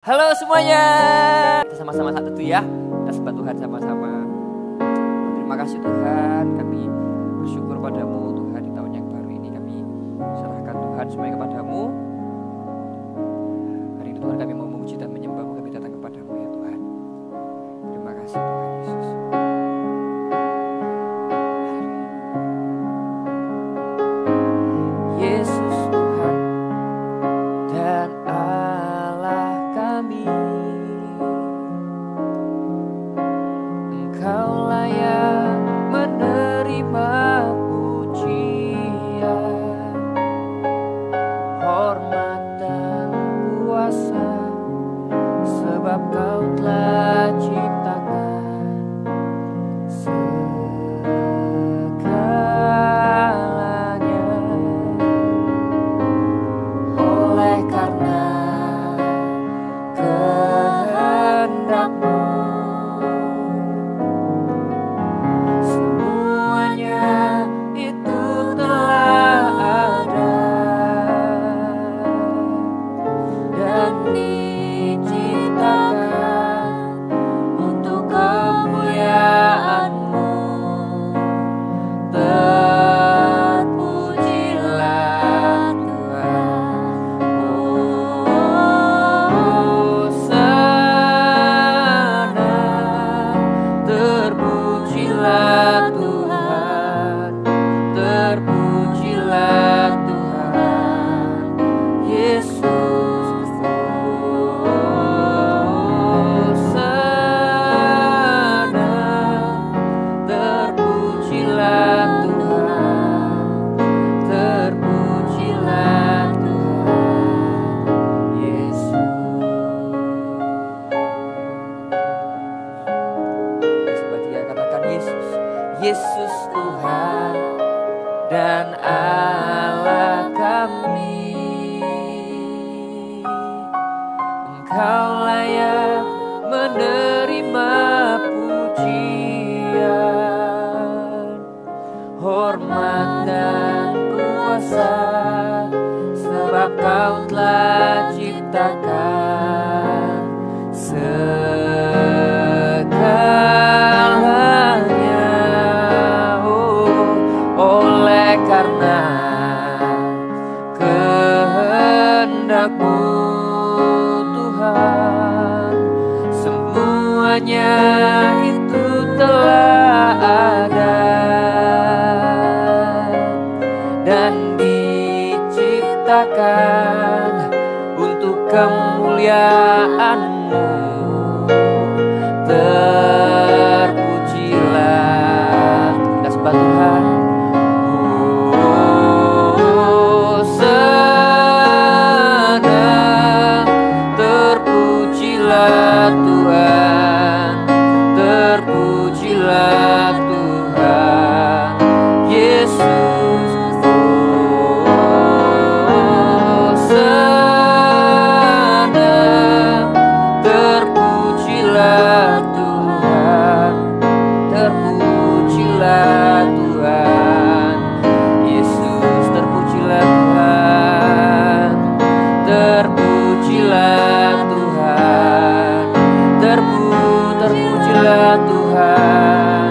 Halo semuanya, kita sama-sama saat itu ya. Kita sembah Tuhan sama-sama. Terima kasih Tuhan, kami bersyukur padamu Tuhan di tahun yang baru ini. Kami serahkan Tuhan semuanya kepadamu. Hari ini Tuhan kami mau memuji dan menyembahmu, kami datang kepadamu ya Tuhan. Terima kasih Tuhan Yesus. Yesus Tuhan dan Allah kami, Engkau layak menerima pujian, hormat dan kuasa, sebab Kau telah ciptakan segalanya. Oleh karena kehendak-Mu, semuanya itu telah ada dan diciptakan untuk kemuliaan-Mu. Terpujilah Tuhan, Hosana. Terpujilah Tuhan, terpujilah Tuhan Yesus. Hosana. Terpujilah Tuhan, terpujilah Tuhan Yesus. Sebab Dia katakan Yesus, Yesus Tuhan dan Allah kami, Engkau layak menerima pujian, hormat dan kuasa, sebab Kau telah ciptakan segalanya. Oleh karena kehendak-Mu Tuhan, semuanya itu telah ada dan diciptakan untuk kemuliaan-Mu. Terpujilah, kita sembah Tuhan. Hosana. Terpujilah Tuhan, terpujilah Tuhan Yesus. Hosana. Terpujilah Tuhan, terpujilah Tuhan Yesus. Terpujilah Tuhan, terpujilah Tuhan, terpujilah Tuhan,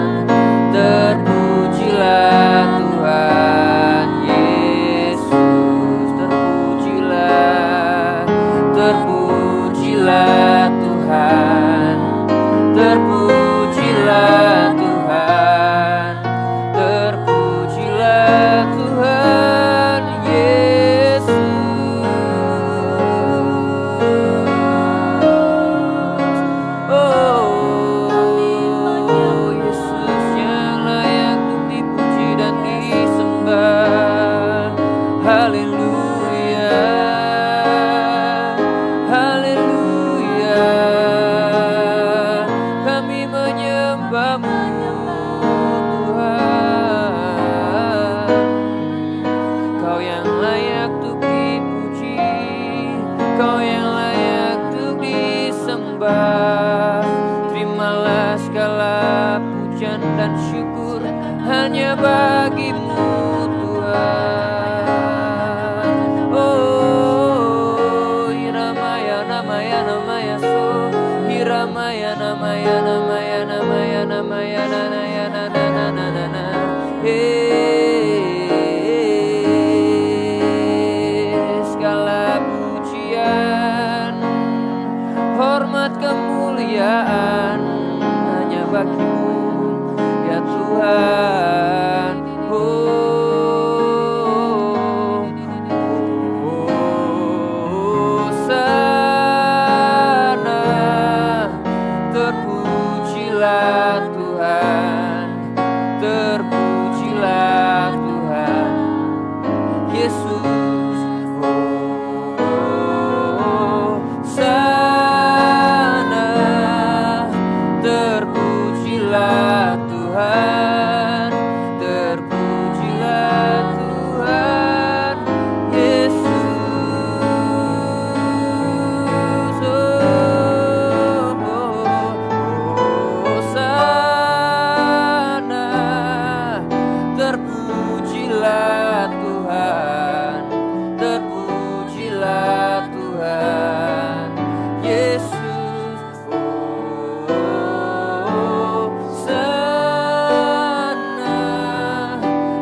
terpujilah Tuhan Yesus. Terpujilah, terpujilah Tuhan, terpujilah Tuhan, terpujilah Tuhan Yesus. Oh Yesus yang layak untuk dipuji dan disembah. Haleluya, haleluya. Kami menyembah-Mu Tuhan. Kau yang layak untuk dipuji, Kau yang layak untuk disembah. Terimalah segala pujian dan syukur hanya bagi-Mu Tuhan. Oh Iramaya namaya namaya Segala pujian, hormat, kemuliaan hanya bagimu ya Tuhan. Hosana, terpujilah Tuhan, terpujilah Tuhan Yesus. Hosana, terpujilah Tuhan, terpujilah Tuhan Yesus. Hosana, terpujilah Tuhan, terpujilah Tuhan Yesus. Hosana,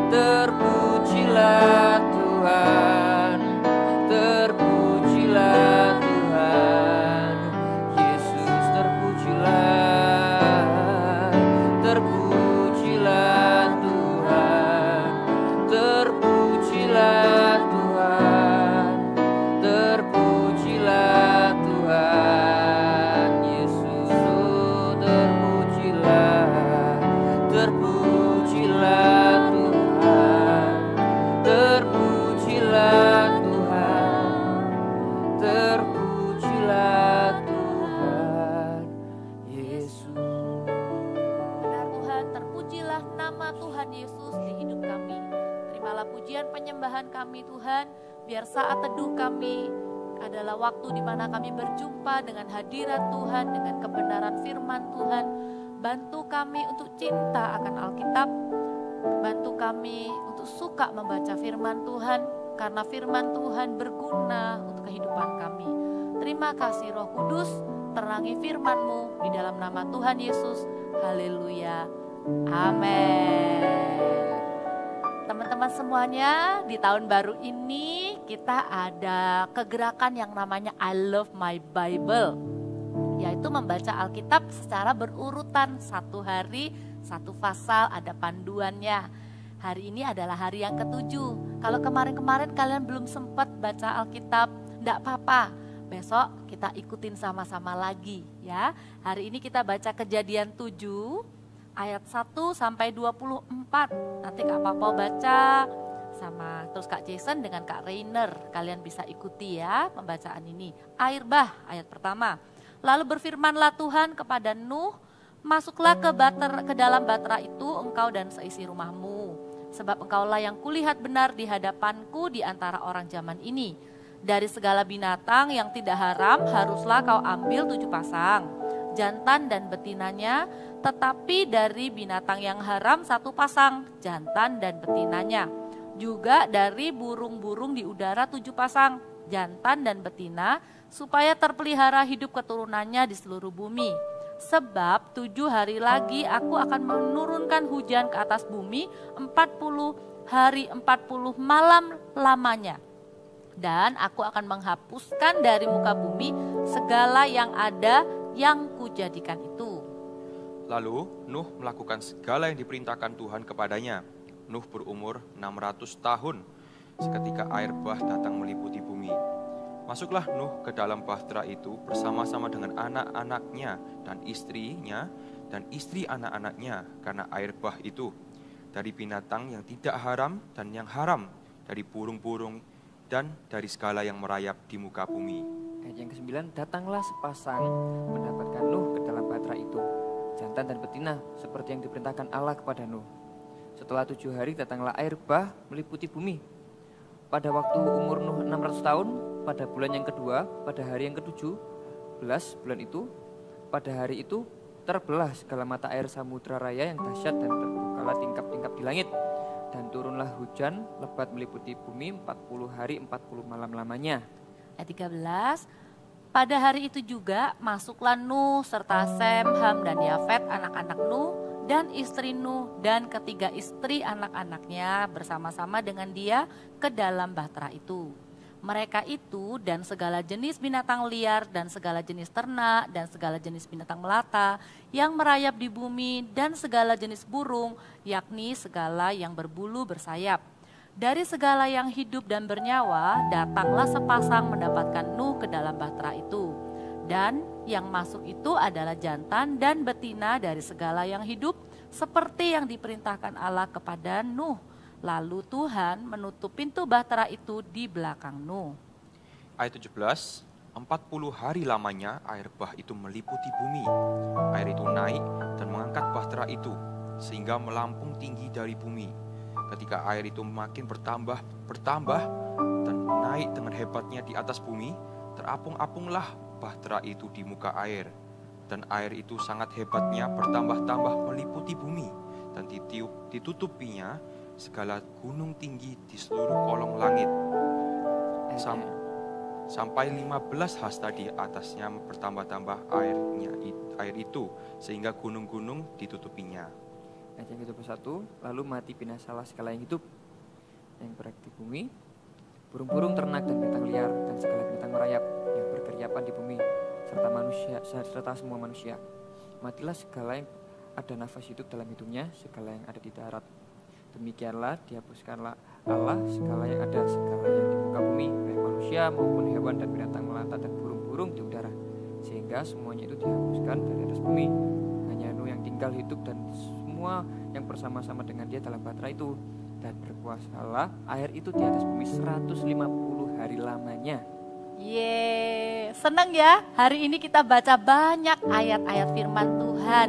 terpujilah Tuhan, terpujilah Tuhan Yesus. Terpujilah, terpujilah Tuhan, terpujilah Tuhan, terpujilah Tuhan Yesus. Oh, terpujilah, terpujilah Tuhan, terpujilah Tuhan, terpujilah Tuhan Yesus. Benar Tuhan, terpujilah nama Tuhan Yesus di hidup kami. Terimalah pujian penyembahan kami Tuhan, biar saat teduh kami adalah waktu di mana kami berjumpa dengan hadirat Tuhan, dengan kebenaran firman Tuhan. Bantu kami untuk cinta akan Alkitab, bantu kami untuk suka membaca firman Tuhan, karena firman Tuhan berguna untuk kehidupan kami. Terima kasih Roh Kudus, terangi firman-Mu di dalam nama Tuhan Yesus. Haleluya. Amin. Teman-teman semuanya, di tahun baru ini kita ada kegerakan yang namanya I Love My Bible, yaitu membaca Alkitab secara berurutan, satu hari, satu pasal, ada panduannya. Hari ini adalah hari yang ke-7. Kalau kemarin-kemarin kalian belum sempat baca Alkitab, enggak apa-apa. Besok kita ikutin sama-sama lagi ya. Hari ini kita baca Kejadian 7 ayat 1 sampai 24. Nanti Kak Papa baca sama terus Kak Jason dengan Kak Rainer. Kalian bisa ikuti ya pembacaan ini. Air bah ayat pertama. Lalu berfirmanlah Tuhan kepada Nuh, masuklah ke dalam batra itu engkau dan seisi rumahmu. Sebab engkaulah yang kulihat benar di hadapanku di antara orang zaman ini. Dari segala binatang yang tidak haram haruslah kau ambil 7 pasang, jantan dan betinanya. Tetapi dari binatang yang haram 1 pasang, jantan dan betinanya. Juga dari burung-burung di udara 7 pasang, jantan dan betina, supaya terpelihara hidup keturunannya di seluruh bumi. Sebab 7 hari lagi aku akan menurunkan hujan ke atas bumi 40 hari 40 malam lamanya. Dan aku akan menghapuskan dari muka bumi segala yang ada yang kujadikan itu. Lalu Nuh melakukan segala yang diperintahkan Tuhan kepadanya. Nuh berumur 600 tahun seketika air bah datang meliputi bumi. Masuklah Nuh ke dalam bahtera itu bersama-sama dengan anak-anaknya dan istrinya dan istri anak-anaknya, karena air bah itu dari binatang yang tidak haram dan yang haram, dari burung-burung dan dari segala yang merayap di muka bumi. Ayat yang ke-9, datanglah sepasang mendapatkan Nuh ke dalam bahtera itu, jantan dan betina, seperti yang diperintahkan Allah kepada Nuh. Setelah 7 hari datanglah air bah meliputi bumi. Pada waktu umur Nuh 600 tahun, pada bulan yang kedua, pada hari yang ke-17 bulan itu, pada hari itu terbelah segala mata air samudra raya yang dahsyat dan terbukalah tingkap-tingkap di langit. Dan turunlah hujan lebat meliputi bumi 40 hari 40 malam lamanya. Ayat 13, Pada hari itu juga masuklah Nuh serta Sem, Ham, dan Yafet, anak-anak Nuh, dan istri Nuh, dan ketiga istri anak-anaknya bersama-sama dengan dia ke dalam bahtera itu. Mereka itu dan segala jenis binatang liar dan segala jenis ternak dan segala jenis binatang melata yang merayap di bumi dan segala jenis burung, yakni segala yang berbulu bersayap. Dari segala yang hidup dan bernyawa, datanglah sepasang mendapatkan Nuh ke dalam bahtera itu. Dan yang masuk itu adalah jantan dan betina dari segala yang hidup, seperti yang diperintahkan Allah kepada Nuh. Lalu Tuhan menutup pintu bahtera itu di belakang Nuh. Ayat 17, 40 hari lamanya air bah itu meliputi bumi. Air itu naik dan mengangkat bahtera itu, sehingga melampung tinggi dari bumi. Ketika air itu makin bertambah dan naik dengan hebatnya di atas bumi, terapung-apunglah bahtera itu di muka air. Dan air itu sangat hebatnya bertambah-tambah meliputi bumi, dan ditutupinya segala gunung tinggi di seluruh kolong langit. Sampai 15 hasta di atasnya bertambah-tambah air itu, sehingga gunung-gunung ditutupinya. Ayat yang ke-21, lalu mati binasalah segala yang hidup yang berak di bumi, burung-burung, ternak, dan binatang liar, dan segala binatang merayap yang berkeriapan di bumi, serta semua manusia. Matilah segala yang ada nafas hidup dalam hidupnya, segala yang ada di darat. Demikianlah dihapuskanlah Allah segala yang ada, segala yang di muka bumi, baik manusia maupun hewan dan binatang melata dan burung-burung di udara, sehingga semuanya itu dihapuskan dari atas bumi. Hanya Nuh yang tinggal hidup dan semua yang bersama-sama dengan dia dalam bahtera itu, dan berkuasalah air itu di atas bumi 150 hari lamanya. Senang ya, hari ini kita baca banyak ayat-ayat firman Tuhan.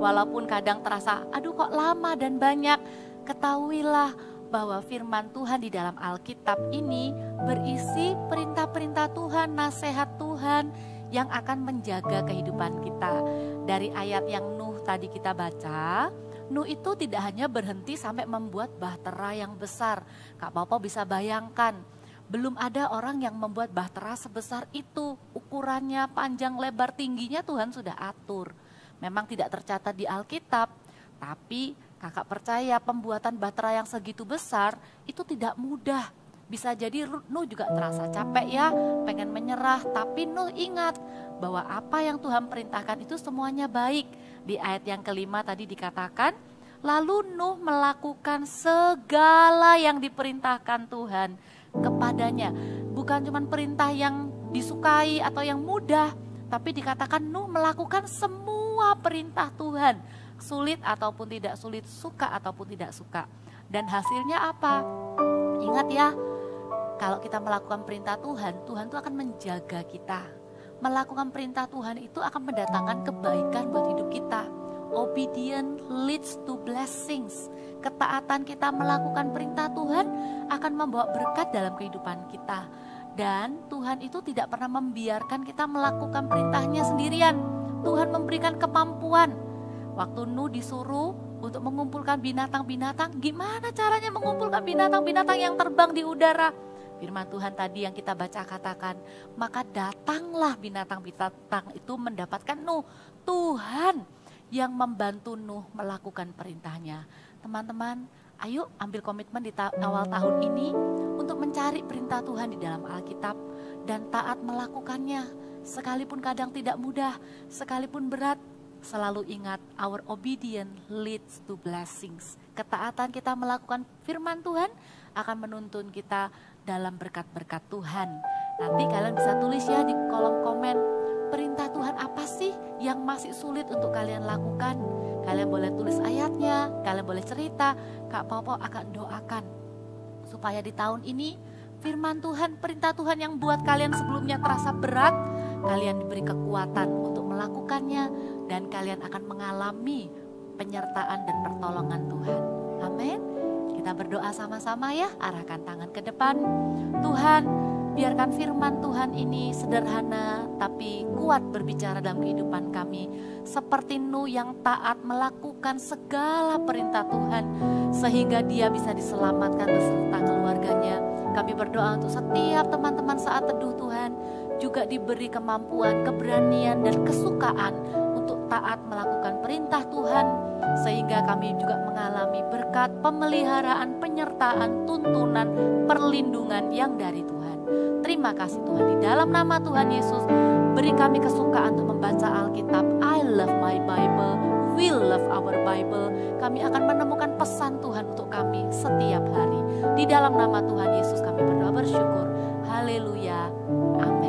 Walaupun kadang terasa, aduh kok lama dan banyak, ketahuilah bahwa firman Tuhan di dalam Alkitab ini berisi perintah-perintah Tuhan, nasihat Tuhan yang akan menjaga kehidupan kita. Dari ayat yang Nuh tadi kita baca, Nuh itu tidak hanya berhenti sampai membuat bahtera yang besar. Kak Popo bisa bayangkan, belum ada orang yang membuat bahtera sebesar itu. Ukurannya, panjang, lebar, tingginya Tuhan sudah atur. Memang tidak tercatat di Alkitab, tapi kakak percaya pembuatan bahtera yang segitu besar itu tidak mudah. Bisa jadi Nuh juga terasa capek ya, pengen menyerah, tapi Nuh ingat bahwa apa yang Tuhan perintahkan itu semuanya baik. Di ayat yang kelima tadi dikatakan, lalu Nuh melakukan segala yang diperintahkan Tuhan kepadanya. Bukan cuma perintah yang disukai atau yang mudah, tapi dikatakan Nuh melakukan semua perintah Tuhan. Sulit ataupun tidak sulit, suka ataupun tidak suka. Dan hasilnya apa? Ingat ya, kalau kita melakukan perintah Tuhan, Tuhan itu akan menjaga kita. Melakukan perintah Tuhan itu akan mendatangkan kebaikan buat hidup kita. Obedience leads to blessings. Ketaatan kita melakukan perintah Tuhan akan membawa berkat dalam kehidupan kita. Dan Tuhan itu tidak pernah membiarkan kita melakukan perintahnya sendirian. Tuhan memberikan kemampuan. Waktu Nuh disuruh untuk mengumpulkan binatang-binatang, gimana caranya mengumpulkan binatang-binatang yang terbang di udara? Firman Tuhan tadi yang kita baca katakan, maka datanglah binatang-binatang itu mendapatkan Nuh. Tuhan yang membantu Nuh melakukan perintahnya. Teman-teman, ayo ambil komitmen di awal tahun ini untuk mencari perintah Tuhan di dalam Alkitab dan taat melakukannya. Sekalipun kadang tidak mudah, sekalipun berat, selalu ingat our obedience leads to blessings. Ketaatan kita melakukan firman Tuhan akan menuntun kita dalam berkat-berkat Tuhan. Nanti kalian bisa tulis ya di kolom komen, perintah Tuhan apa sih yang masih sulit untuk kalian lakukan? Kalian boleh tulis ayatnya, kalian boleh cerita, Kak Popo akan doakan supaya di tahun ini firman Tuhan, perintah Tuhan yang buat kalian sebelumnya terasa berat, kalian diberi kekuatan untuk melakukannya dan kalian akan mengalami penyertaan dan pertolongan Tuhan. Amin. Kita berdoa sama-sama ya, arahkan tangan ke depan. Tuhan, biarkan firman Tuhan ini sederhana tapi kuat berbicara dalam kehidupan kami. Seperti Nuh yang taat melakukan segala perintah Tuhan sehingga dia bisa diselamatkan beserta keluarganya. Kami berdoa untuk setiap teman-teman saat teduh Tuhan. juga diberi kemampuan, keberanian, dan kesukaan untuk taat melakukan perintah Tuhan, sehingga kami juga mengalami berkat pemeliharaan, penyertaan, tuntunan, perlindungan yang dari Tuhan. Terima kasih Tuhan, di dalam nama Tuhan Yesus, beri kami kesukaan untuk membaca Alkitab. I love my Bible, we love our Bible. Kami akan menemukan pesan Tuhan untuk kami setiap hari. Di dalam nama Tuhan Yesus kami berdoa bersyukur. Haleluya. Amin.